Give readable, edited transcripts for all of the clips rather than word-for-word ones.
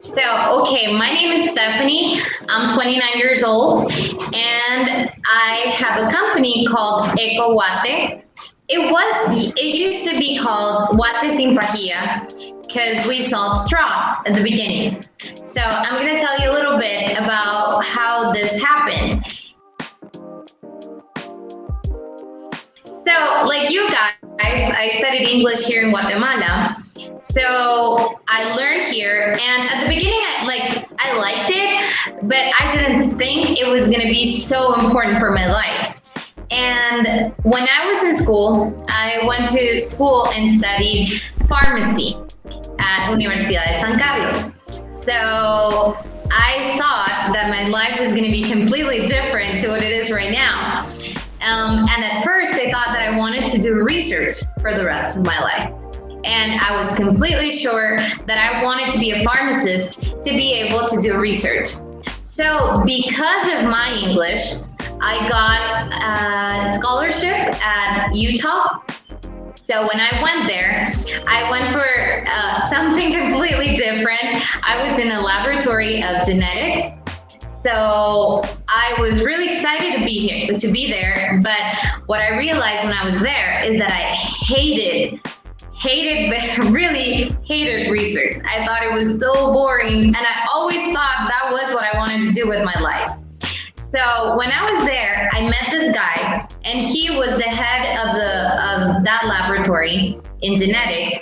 Okay, my name is Stephanie. I'm 29 years old, and I have a company called EcoGuate. It used to be called Guate sin pajilla because we sold straws at the beginning. So I'm going to tell you a little bit about how this happened. So, like you guys, I studied English here in Guatemala. So I learned here, and at the beginning, I liked it, but I didn't think it was going to be so important for my life. And when I was in school, I went to school and studied pharmacy at Universidad de San Carlos. So I thought that my life was going to be completely different to what it is right now. And at first, I thought that I wanted to do research for the rest of my life. And I was completely sure that I wanted to be a pharmacist to be able to do research. So because of my English, I got a scholarship at Utah. So when I went there, I went for something completely different. I was in a laboratory of genetics. So I was really excited to be there. But what I realized when I was there is that I really hated research. I thought it was so boring, and I always thought that was what I wanted to do with my life. So when I was there, I met this guy, and he was the head of that laboratory in genetics,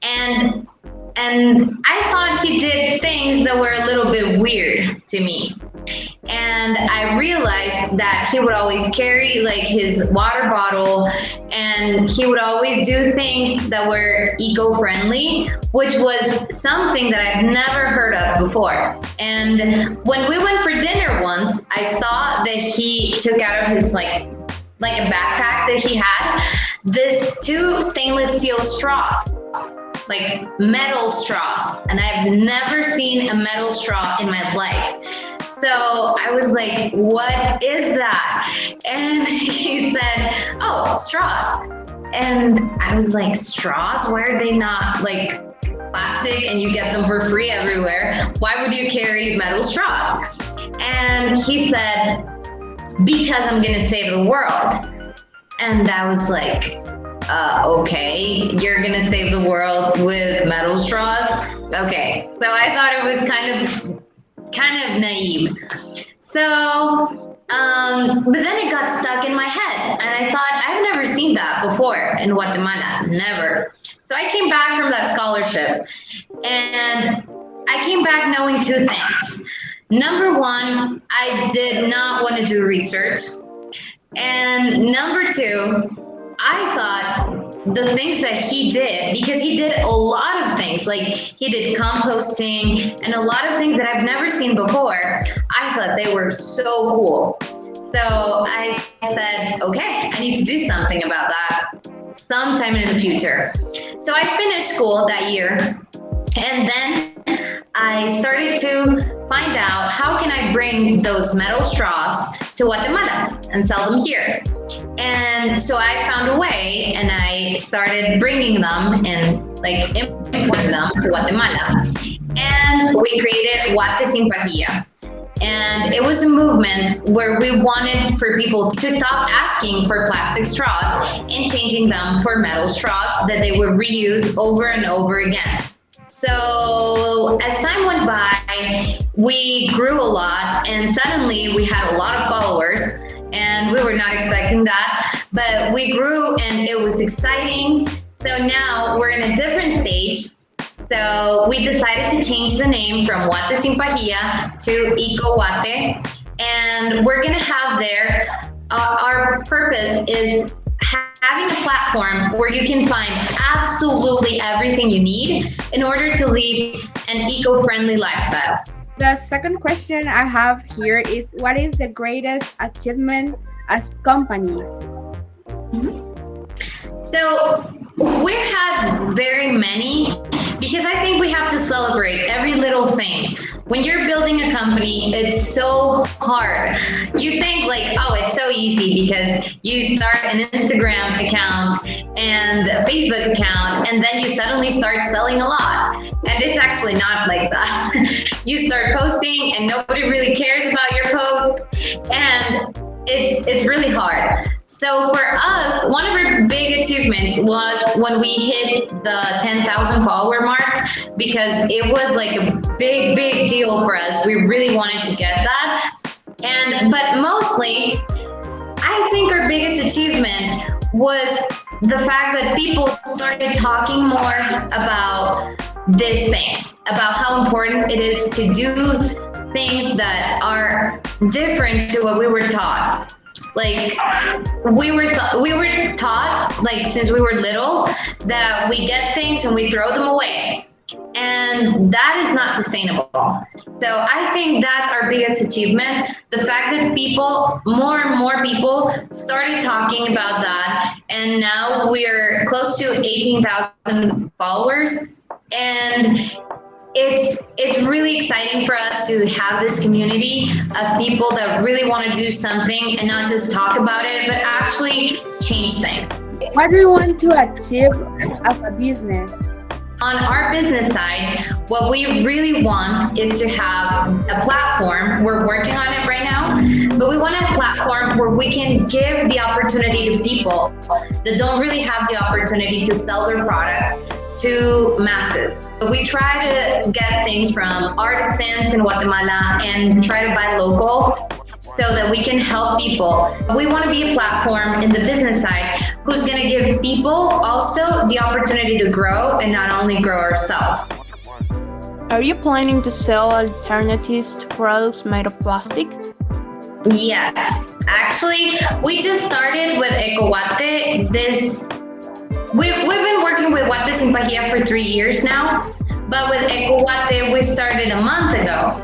and I thought he did things that were a little bit weird to me. And I realized that he would always carry like his water bottle, and he would always do things that were eco-friendly, which was something that I've never heard of before. And when we went for dinner once, I saw that he took out of his like a backpack that he had this 2 stainless steel straws, like metal straws, and I've never seen a metal straw in my life. So I was like, what is that? And he said, oh, straws. And I was like, straws? Why are they not like plastic and you get them for free everywhere? Why would you carry metal straws? And he said, because I'm gonna save the world. And I was like, okay, you're gonna save the world with metal straws? Okay, so I thought it was kind of naive. So, but then it got stuck in my head, and I thought, I've never seen that before in Guatemala, never. So I came back from that scholarship, and I came back knowing 2 things. Number 1, I did not want to do research. And number 2, I thought the things that he did, because he did a lot of things, like he did composting and a lot of things that I've never seen before, I thought they were so cool. So I said, okay, I need to do something about that sometime in the future. So I finished school that year, and then I started to find out how can I bring those metal straws to Guatemala and sell them here. And so I found a way, and I started bringing them and like importing them to Guatemala. And we created Guate sin pajilla. And it was a movement where we wanted for people to stop asking for plastic straws and changing them for metal straws that they would reuse over and over again. So as time went by, we grew a lot, and suddenly we had a lot of followers, and we were not expecting that, but we grew and it was exciting. So now we're in a different stage. So we decided to change the name from Guate sin pajilla to EcoGuate, and we're gonna have there, our purpose is having a platform where you can find absolutely everything you need in order to live an eco-friendly lifestyle. The second question I have here is, what is the greatest achievement as company? So we had very many, because I think we have to celebrate every little thing. When you're building a company, it's so hard. You think like, oh, it's so easy because you start an Instagram account and a Facebook account, and then you suddenly start selling a lot. And it's actually not like that. You start posting and nobody really cares about your post, and it's really hard. So for us, one of our big achievements was when we hit the 10,000 follower mark, because it was like a big deal for us. We really wanted to get that. But mostly, I think our biggest achievement was the fact that people started talking more about these things, about how important it is to do things that are different to what we were taught. Like we were taught, like since we were little, that we get things and we throw them away. And that is not sustainable. So I think that's our biggest achievement. The fact that more and more people started talking about that. And now we're close to 18,000 followers. And it's really exciting for us to have this community of people that really want to do something and not just talk about it, but actually change things. What do you want to achieve as a business? On our business side, what we really want is to have a platform. We're working on it right now, but we want a platform where we can give the opportunity to people that don't really have the opportunity to sell their products to masses. We try to get things from artisans in Guatemala and try to buy local so that we can help people. We want to be a platform in the business side who's going to give people also the opportunity to grow and not only grow ourselves. Are you planning to sell alternatives to products made of plastic? Yes. Actually, we just started with EcoGuate. We've been working with Guate Sin Pajilla for 3 years now, but with EcoGuate we started a month ago.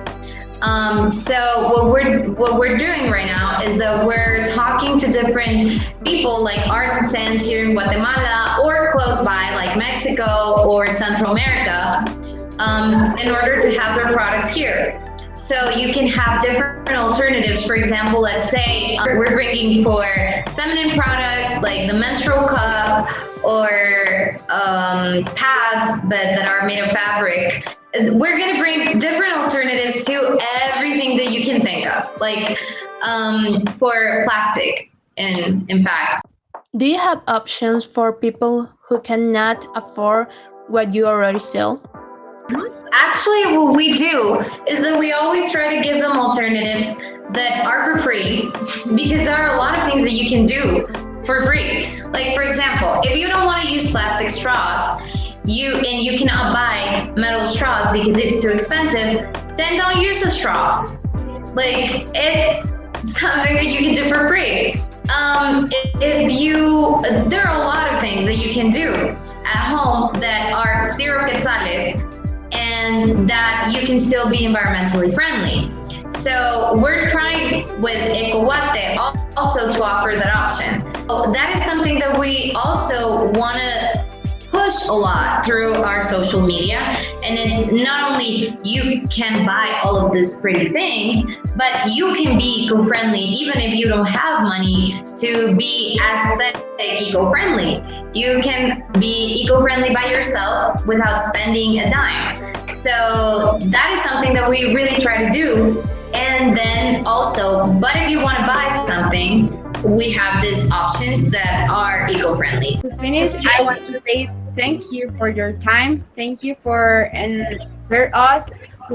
So what we're doing right now is that we're talking to different people like artisans here in Guatemala or close by like Mexico or Central America, in order to have their products here. So you can have different alternatives. For example, let's say we're bringing for feminine products like the menstrual cup or pads that are made of fabric. We're going to bring different alternatives to everything that you can think of, like for plastic, in fact. Do you have options for people who cannot afford what you already sell? Actually, what we do is that we always try to give them alternatives that are for free, because there are a lot of things that you can do for free. Like, for example, if you don't want to use plastic straws, you cannot buy metal straws because it's too expensive, then don't use a straw. Like, it's something that you can do for free. There are a lot of things that you can do at home that are zero quetzales and that you can still be environmentally friendly. So we're trying with EcoGuate also to offer that option. That is something that we also want to push a lot through our social media. And it's not only you can buy all of these pretty things, but you can be eco-friendly even if you don't have money to be aesthetic eco-friendly. You can be eco-friendly by yourself without spending a dime. So that is something that we really try to do. And then also, but if you want to buy something, we have these options that are eco-friendly. To finish, I want to say thank you for your time. Thank you for share us a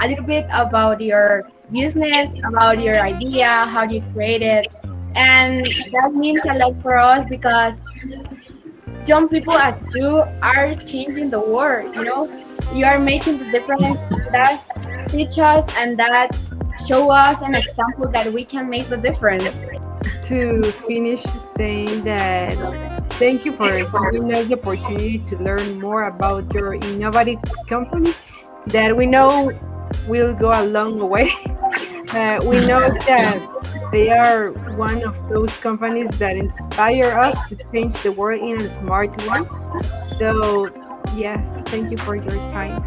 little bit about your business, about your idea, how you create it. And that means a lot for us because young people as you are changing the world, you know? You are making the difference. That teach us and that show us an example that we can make the difference. To finish saying that thank you for giving us the opportunity to learn more about your innovative company that we know will go a long way. We know that they are one of those companies that inspire us to change the world in a smart way. So yeah, thank you for your time.